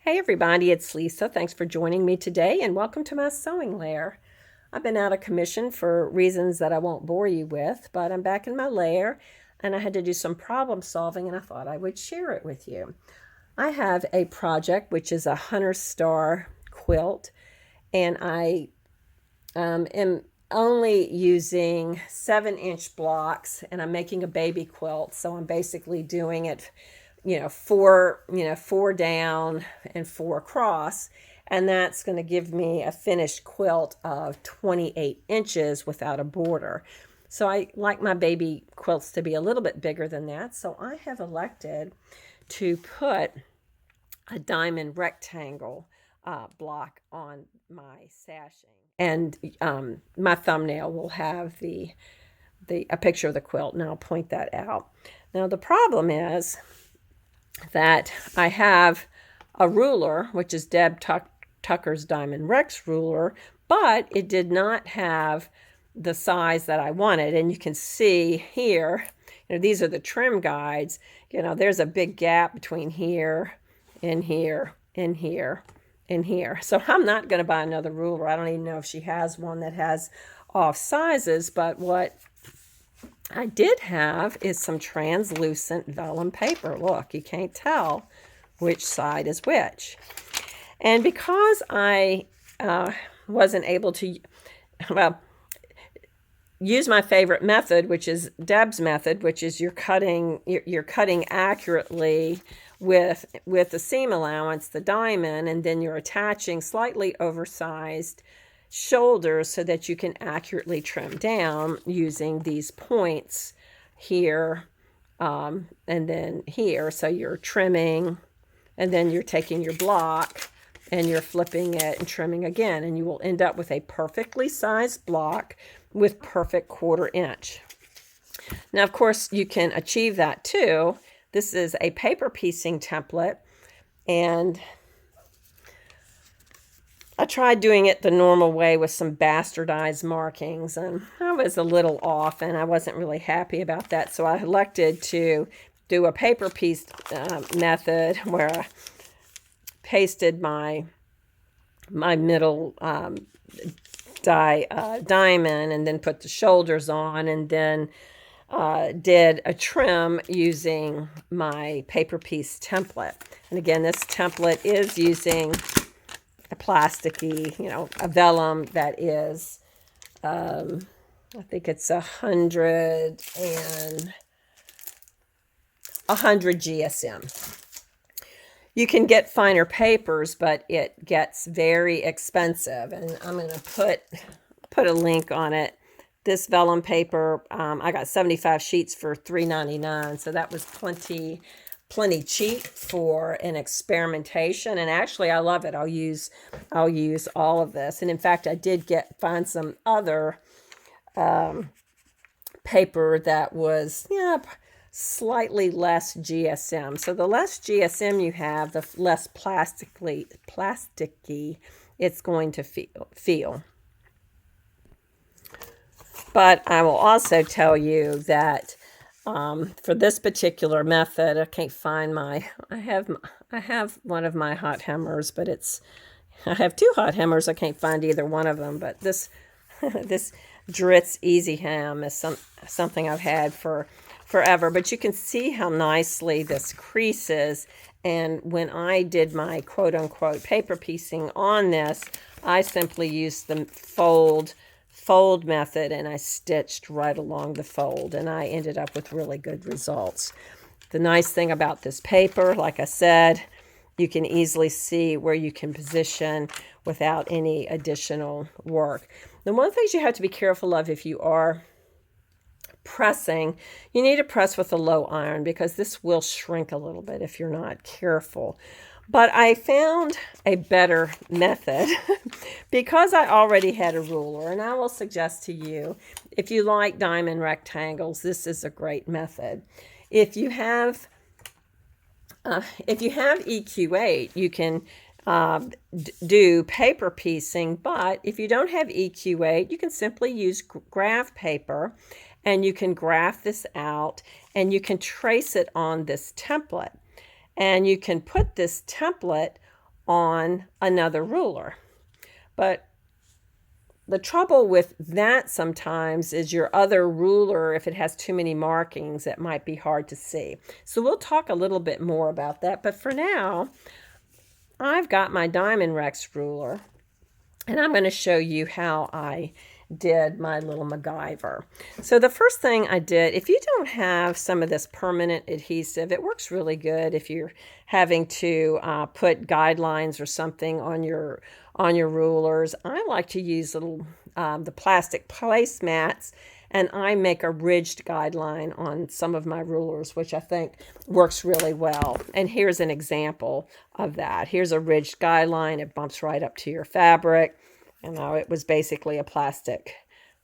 Hey everybody, it's Lisa. Thanks for joining me today and welcome to my sewing lair. I've been out of commission for reasons that I won't bore you with, but I'm back in my lair and I had to do some problem solving and I thought I would share it with you. I have a project which is a Hunter Star quilt, and I am only using 7-inch blocks, and I'm making a baby quilt, so I'm basically doing it four down and four across, and that's going to give me a finished quilt of 28 inches without a border. So I like my baby quilts to be a little bit bigger than that, so I have elected to put a diamond rectangle block on my sashing, and my thumbnail will have a picture of the quilt, and I'll point that out. Now the problem is that I have a ruler, which is Deb Tucker's Diamond Rex ruler, but it did not have the size that I wanted. And you can see here, these are the trim guides. There's a big gap between here and here and here and here. So I'm not going to buy another ruler. I don't even know if she has one that has off sizes, but what I did have is some translucent vellum paper. Look, you can't tell which side is which. And because I wasn't able to, use my favorite method, which is Deb's method, which is you're cutting accurately with the seam allowance, the diamond, and then you're attaching slightly oversized shoulders so that you can accurately trim down using these points here and then here. So you're trimming, and then you're taking your block and you're flipping it and trimming again, and you will end up with a perfectly sized block with perfect 1/4 inch. Now, of course, you can achieve that too. This is a paper piecing template, and I tried doing it the normal way with some bastardized markings, and I was a little off, and I wasn't really happy about that. So I elected to do a paper piece method where I pasted my middle diamond and then put the shoulders on, and then did a trim using my paper piece template. And again, this template is using a plasticky, a vellum that is, I think it's 100 GSM. You can get finer papers, but it gets very expensive, and I'm going to put a link on it. This vellum paper, I got 75 sheets for $3.99, so that was plenty cheap for an experimentation. And actually, I love it. I'll use all of this. And in fact, I did find some other paper that was slightly less GSM. So the less GSM you have, the less plasticky it's going to feel. But I will also tell you that for this particular method, I can't find I have one of my hot hammers, but I have 2 hot hammers. I can't find either one of them, but this Dritz Easy Ham is something I've had for forever. But you can see how nicely this creases, and when I did my quote-unquote paper piecing on this, I simply used the fold method, and I stitched right along the fold, and I ended up with really good results. The nice thing about this paper, like I said, you can easily see where you can position without any additional work. The one of the things you have to be careful of if you are pressing, you need to press with a low iron, because this will shrink a little bit if you're not careful. But I found a better method because I already had a ruler, and I will suggest to you, if you like diamond rectangles, this is a great method. If you have EQ8, you can do paper piecing, but if you don't have EQ8, you can simply use graph paper, and you can graph this out, and you can trace it on this template. And you can put this template on another ruler. But the trouble with that sometimes is your other ruler, if it has too many markings, it might be hard to see. So we'll talk a little bit more about that. But for now, I've got my Diamond Rex ruler, and I'm going to show you how I did my little MacGyver. So the first thing I did, if you don't have some of this permanent adhesive, it works really good if you're having to put guidelines or something on your rulers. I like to use little the plastic placemats, and I make a ridged guideline on some of my rulers, which I think works really well. And here's an example of that. Here's a ridged guideline. It bumps right up to your fabric. And now it was basically a plastic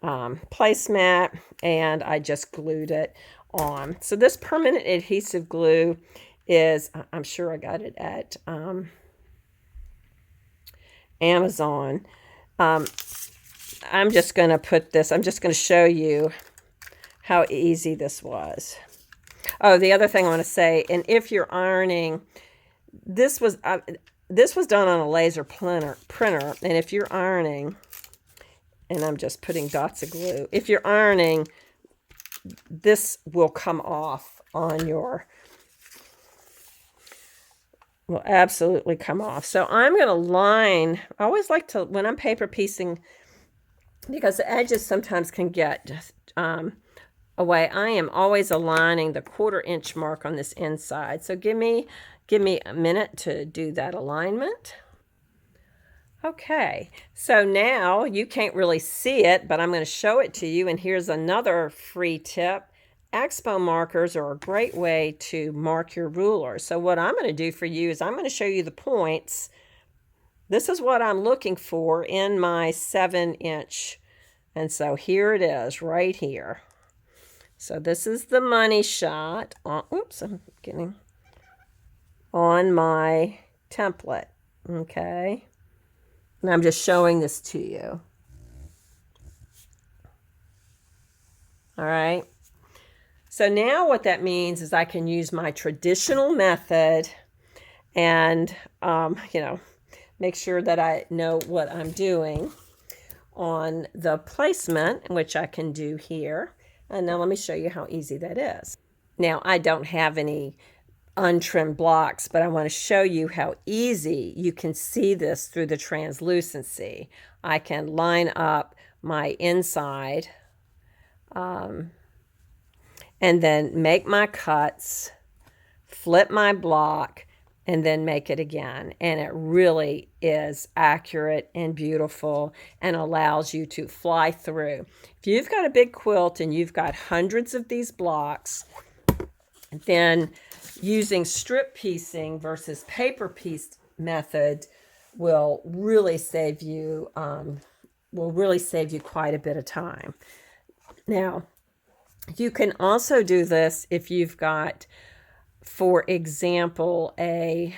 placemat, and I just glued it on. So this permanent adhesive glue is, I'm sure I got it at Amazon. I'm just going to put this, I'm just going to show you how easy this was. Oh, the other thing I want to say, and if you're ironing, this was done on a laser printer, and if you're ironing, and I'm just putting dots of glue, if you're ironing, this will come off on your, will absolutely come off. So I'm going to line, I always like to, when I'm paper piecing, because the edges sometimes can get away, I am always aligning the 1/4 inch mark on this inside. So give me a minute to do that alignment. Okay, so now you can't really see it, but I'm going to show it to you. And here's another free tip. Expo markers are a great way to mark your ruler. So what I'm going to do for you is I'm going to show you the points. This is what I'm looking for in my 7-inch. And so here it is right here. So this is the money shot. Oops, I'm getting on my template. Okay. And I'm just showing this to you. All right. So now what that means is I can use my traditional method and, make sure that I know what I'm doing on the placement, which I can do here. And now let me show you how easy that is. Now, I don't have any untrimmed blocks, but I want to show you how easy you can see this through the translucency. I can line up my inside and then make my cuts, flip my block, and then make it again. And it really is accurate and beautiful and allows you to fly through. If you've got a big quilt and you've got hundreds of these blocks, then using strip piecing versus paper piece method will really save you quite a bit of time. Now, you can also do this if you've got, for example, a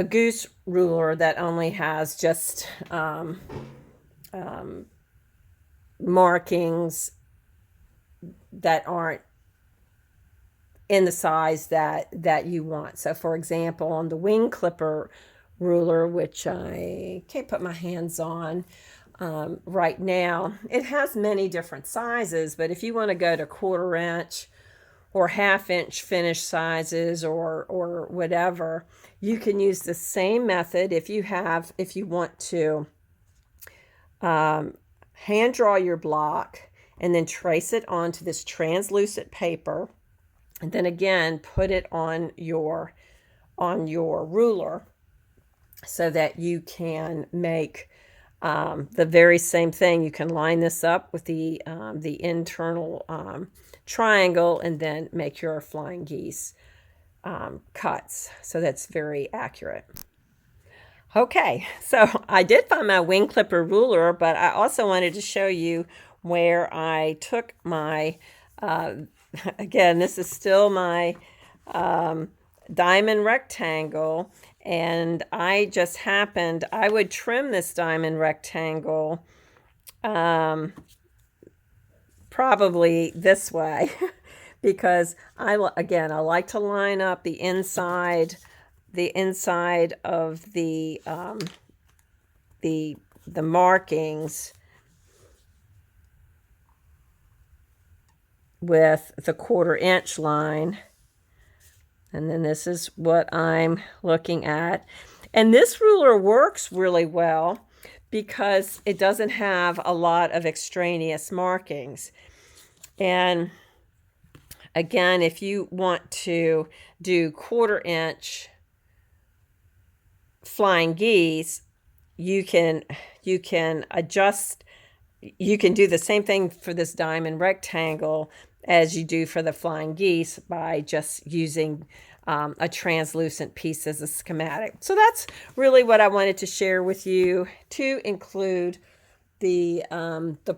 goose ruler that only has just markings that aren't in the size that you want. So for example, on the wing clipper ruler, which I can't put my hands on right now, it has many different sizes, but if you want to go to 1/4 inch or 1/2 inch finish sizes or whatever, you can use the same method if you want to hand draw your block and then trace it onto this translucent paper, and then again put it on your ruler so that you can make the very same thing. You can line this up with the internal triangle and then make your flying geese cuts. So that's very accurate. Okay, so I did find my wing clipper ruler, but I also wanted to show you where I took my, again, this is still my diamond rectangle, and I would trim this diamond rectangle probably this way because again, I like to line up the inside of the markings with the 1/4 inch line. And then this is what I'm looking at. And this ruler works really well because it doesn't have a lot of extraneous markings. And again, if you want to do 1/4 inch flying geese, you can adjust. You can do the same thing for this diamond rectangle as you do for the flying geese by just using a translucent piece as a schematic. So that's really what I wanted to share with you, to include the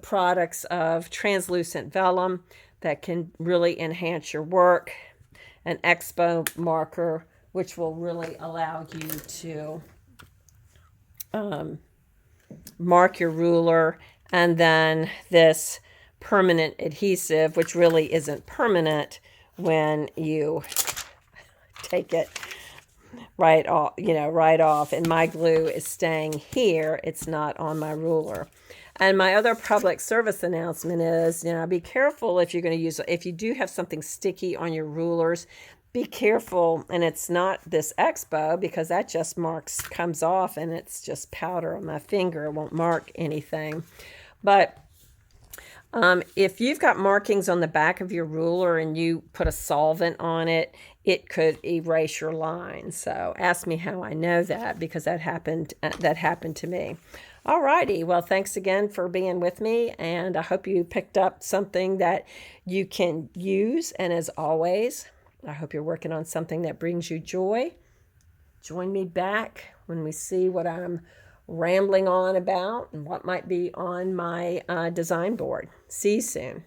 products of translucent vellum that can really enhance your work, an expo marker, which will really allow you to mark your ruler, and then this permanent adhesive, which really isn't permanent when you take it right off, right off. And my glue is staying here. It's not on my ruler. And my other public service announcement is, be careful if you're going to if you do have something sticky on your rulers, be careful. And it's not this Expo, because that just comes off and it's just powder on my finger. It won't mark anything. But if you've got markings on the back of your ruler and you put a solvent on it, it could erase your line. So ask me how I know that, because that happened to me. Alrighty, well, thanks again for being with me, and I hope you picked up something that you can use. And as always, I hope you're working on something that brings you joy. Join me back when we see what I'm rambling on about and what might be on my design board. See you soon.